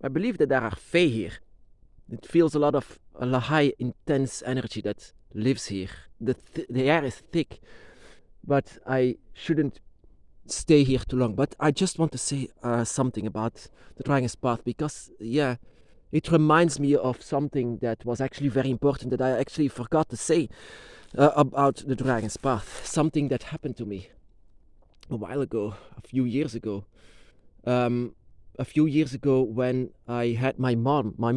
I believe that there are fae here. It feels a high, intense energy that lives here. The air is thick, but I shouldn't stay here too long. But I just want to say something about the Dragon's Path because, yeah, it reminds me of something that was actually very important that I actually forgot to say about the Dragon's Path. Something that happened to me a while ago, a few years ago. When I had my mom. My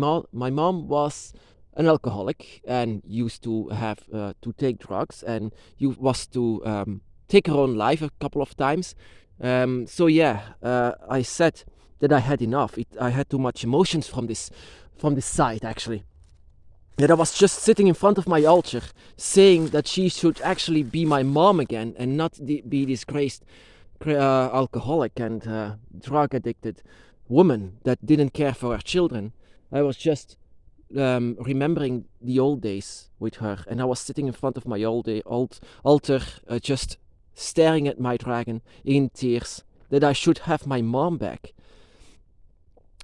mom was an alcoholic and used to have to take drugs and was to take her own life a couple of times. I said that I had enough. I had too much emotions from this side actually. That I was just sitting in front of my altar saying that she should actually be my mom again and not be disgraced alcoholic and drug addicted woman that didn't care for her children. I was just remembering the old days with her, and I was sitting in front of my old altar, just staring at my dragon in tears that I should have my mom back.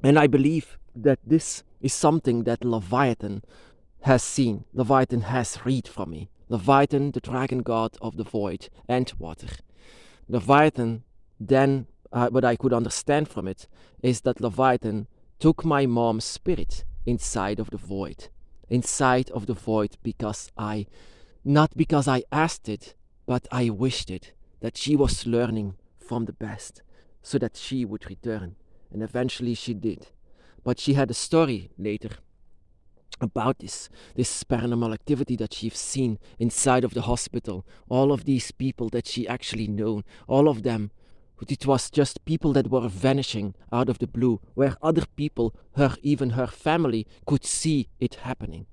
And I believe that this is something that Leviathan has seen. Leviathan has read from me. Leviathan, the dragon god of the void and water. Leviathan, then, what I could understand from it is that Leviathan took my mom's spirit inside of the void. Inside of the void not because I asked it, but I wished it, that she was learning from the best, so that she would return. And eventually she did. But she had a story later about this paranormal activity that she's seen inside of the hospital. All of these people that she actually known, all of them, it was just people that were vanishing out of the blue, where other people, even her family, could see it happening.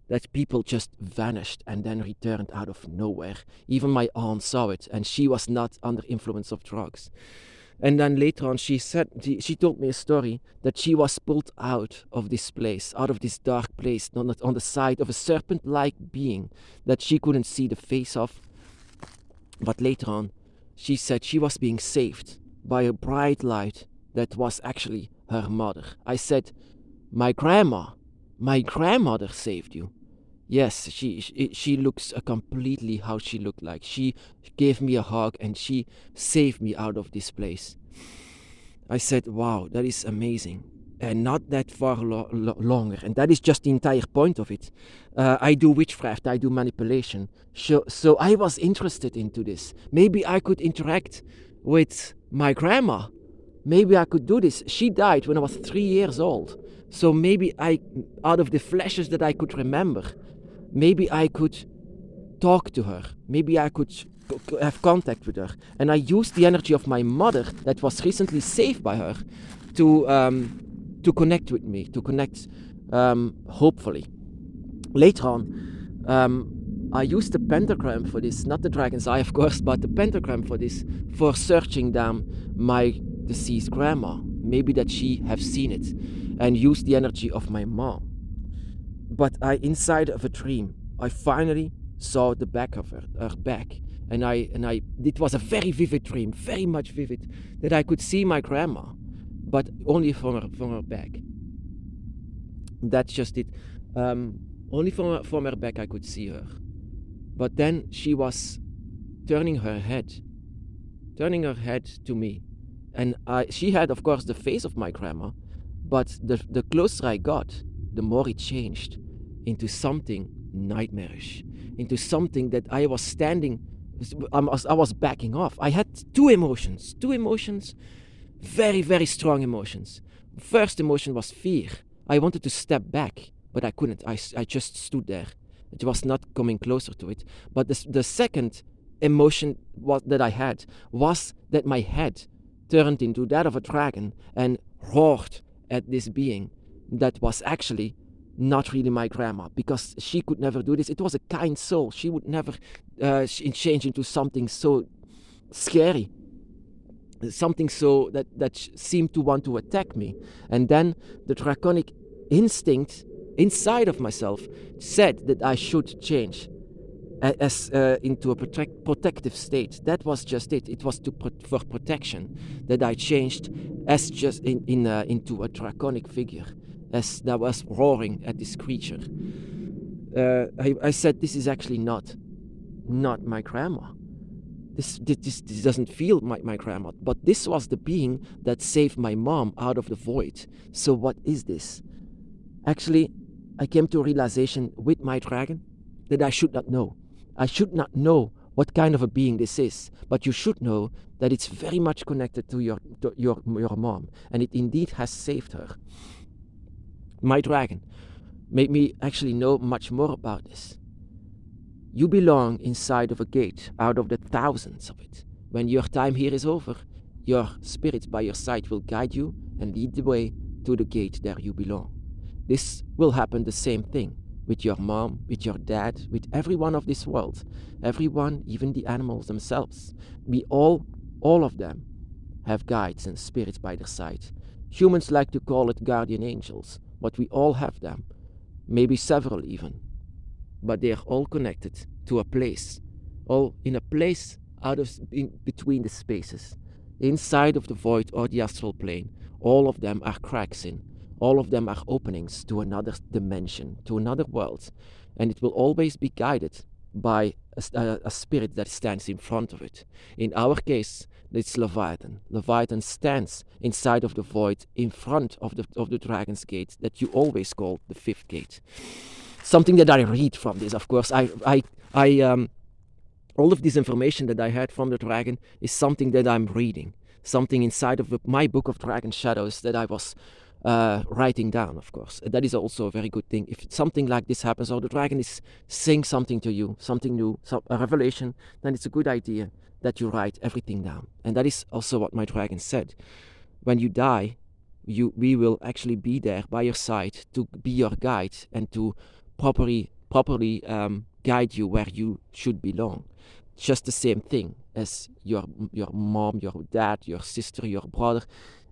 That people just vanished and then returned out of nowhere. Even my aunt saw it, and she was not under influence of drugs. And then later on, she told me a story that she was pulled out of this place, out of this dark place, on the side of a serpent-like being that she couldn't see the face of. But later on, she said she was being saved by a bright light that was actually her mother. I said, my grandmother saved you. Yes, she looks completely how she looked like. She gave me a hug and she saved me out of this place. I said, wow, that is amazing. And not that far longer. And that is just the entire point of it. I do witchcraft, I do manipulation. So I was interested into this. Maybe I could interact with my grandma. Maybe I could do this. She died when I was 3 years old. So maybe out of the flashes that I could remember, maybe I could talk to her. Maybe I could have contact with her. And I used the energy of my mother that was recently saved by her to connect with me, to connect, hopefully. Later on, I used the pentagram for this, not the dragon's eye, of course, but the pentagram for this, for searching down my deceased grandma. Maybe that she have seen it and used the energy of my mom. But inside of a dream, I finally saw the back of her back. And it was a very vivid dream, very much vivid, that I could see my grandma, but only from her back. That's just it. Only from her back I could see her. But then she was turning her head to me. And she had, of course, the face of my grandma, but the closer I got, the more it changed into something nightmarish, into something that I was backing off. I had two emotions, very, very strong emotions. First emotion was fear. I wanted to step back, but I couldn't. I just stood there. It was not coming closer to it. But the second emotion that I had was that my head turned into that of a dragon and roared at this being that was actually not really my grandma, because she could never do this. It was a kind soul. She would never change into something so scary, something so that seemed to want to attack me. And then the draconic instinct inside of myself said that I should change. as into a protective state. That was just it. It was for protection that I changed as just into a draconic figure, as that was roaring at this creature. I said, this is actually not my grandma. This doesn't feel my grandma, but this was the being that saved my mom out of the void. So what is this? Actually, I came to a realization with my dragon that I should not know. I should not know what kind of a being this is, but you should know that it's very much connected to your mom, and it indeed has saved her. My dragon made me actually know much more about this. You belong inside of a gate out of the thousands of it. When your time here is over, your spirit by your side will guide you and lead the way to the gate there you belong. This will happen the same thing with your mom, with your dad, with everyone of this world. Everyone, even the animals themselves. We all of them, have guides and spirits by their side. Humans like to call it guardian angels, but we all have them. Maybe several even. But they are all connected to a place. All in a place between the spaces. Inside of the void or the astral plane, all of them are cracks in. All of them are openings to another dimension, to another world. And it will always be guided by a spirit that stands in front of it. In our case, it's Leviathan. Leviathan stands inside of the void in front of the dragon's gate that you always call the fifth gate. Something that I read from this, of course, all of this information that I had from the dragon is something that I'm reading. Something inside of my book of Dragon Shadows that I was writing down, of course. That is also a very good thing. If something like this happens, or the dragon is saying something to you, something new, a revelation, then it's a good idea that you write everything down. And that is also what my dragon said. When you die, we will actually be there by your side to be your guide and to properly guide you where you should belong. Just the same thing as your mom, your dad, your sister, your brother,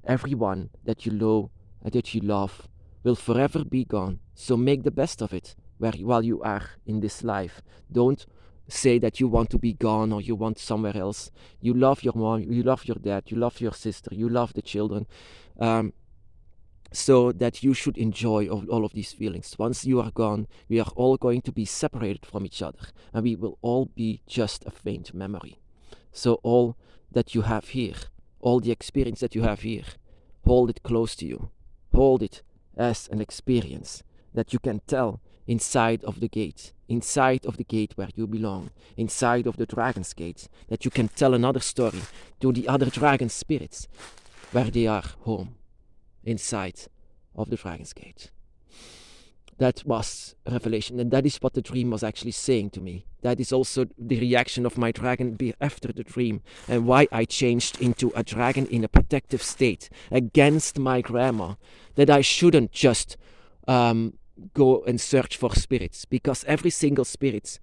everyone that you know and that you love will forever be gone. So make the best of it while you are in this life. Don't say that you want to be gone or you want somewhere else. You love your mom, you love your dad, you love your sister, you love the children. So that you should enjoy all of these feelings. Once you are gone, we are all going to be separated from each other, and we will all be just a faint memory. So all that you have here, all the experience that you have here, hold it close to you. Hold it as an experience that you can tell inside of the gate where you belong, inside of the dragon's gate, that you can tell another story to the other dragon spirits where they are home. Inside of the dragon's gate. That was a revelation, and that is what the dream was actually saying to me. That is also the reaction of my dragon after the dream, and why I changed into a dragon in a protective state against my grandma. That I shouldn't just go and search for spirits, because every single spirit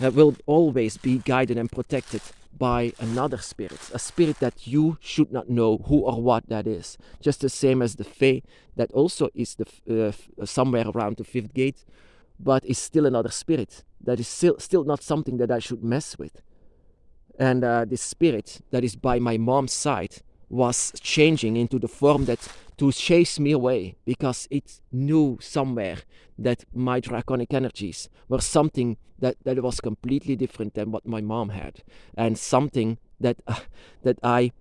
will always be guided and protected by another spirit, a spirit that you should not know who or what that is. Just the same as the Fae, that also is somewhere around the fifth gate, but is still another spirit. That is still not something that I should mess with. And this spirit that is by my mom's side was changing into the form that to chase me away, because it knew somewhere that my draconic energies were something that was completely different than what my mom had, and something that I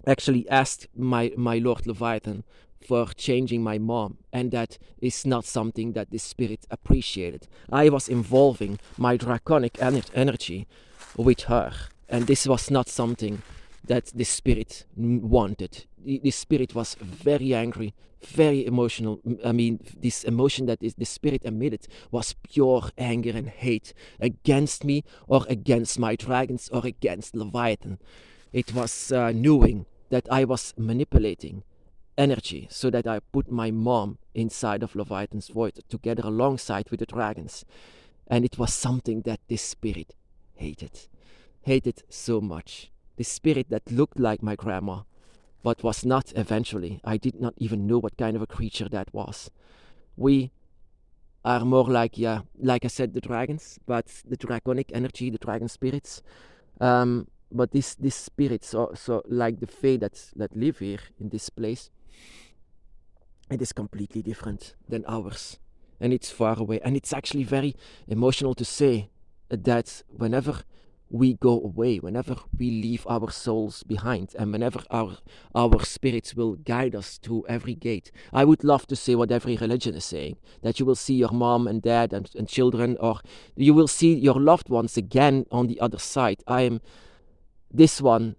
actually asked my Lord Leviathan for changing my mom, and that is not something that this spirit appreciated. I was involving my draconic energy with her, and this was not something that the spirit wanted. The spirit was very angry, very emotional. I mean, this emotion that the spirit emitted was pure anger and hate against me, or against my dragons, or against Leviathan. It was knowing that I was manipulating energy so that I put my mom inside of Leviathan's void together alongside with the dragons. And it was something that this spirit hated so much. The spirit that looked like my grandma, but was not eventually. I did not even know what kind of a creature that was. We are more like, yeah, like I said, the dragons, but the draconic energy, the dragon spirits. But these spirits, so like the fae that live here in this place, it is completely different than ours, and it's far away. And it's actually very emotional to say that whenever we go away, whenever we leave our souls behind, and whenever our spirits will guide us through every gate. I would love to say what every religion is saying, that you will see your mom and dad and children, or you will see your loved ones again on the other side. I am this one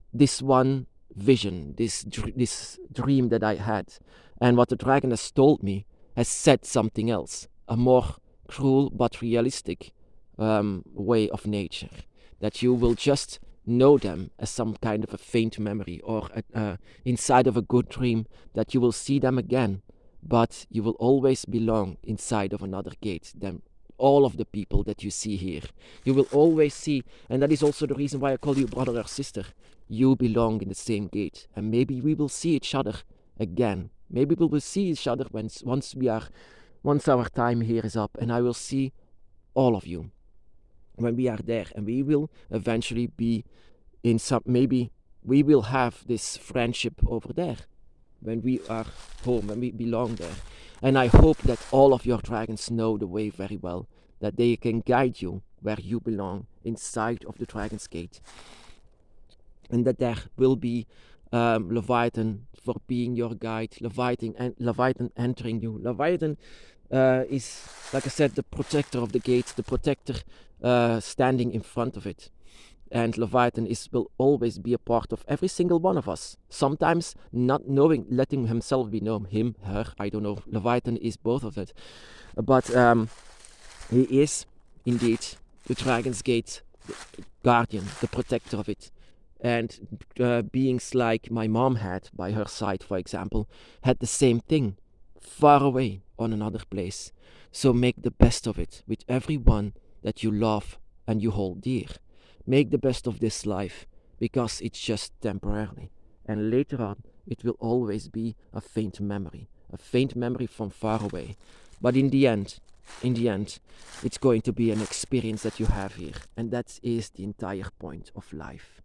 vision, this dream that I had, and what the dragon has told me has said something else, a more cruel but realistic way of nature, that you will just know them as some kind of a faint memory, or inside of a good dream, that you will see them again, but you will always belong inside of another gate than all of the people that you see here. You will always see, and that is also the reason why I call you brother or sister. You belong in the same gate, and maybe we will see each other again. Maybe we will see each other once our time here is up, and I will see all of you when we are there, and we will eventually be in some. Maybe we will have this friendship over there when we are home, when we belong there. And I hope that all of your dragons know the way very well, that they can guide you where you belong, inside of the Dragon's Gate. And that there will be Leviathan for being your guide, Leviathan entering you. Leviathan is, like I said, the protector of the gate, the protector standing in front of it. And Leviathan will always be a part of every single one of us. Sometimes not knowing, letting himself be known, him, her, I don't know. Leviathan is both of it. But he is indeed the Dragon's Gate guardian, the protector of it. And beings like my mom had by her side, for example, had the same thing, far away on another place. So make the best of it with everyone that you love and you hold dear. Make the best of this life, because it's just temporarily. And later on, it will always be a faint memory from far away. But in the end, it's going to be an experience that you have here. And that is the entire point of life.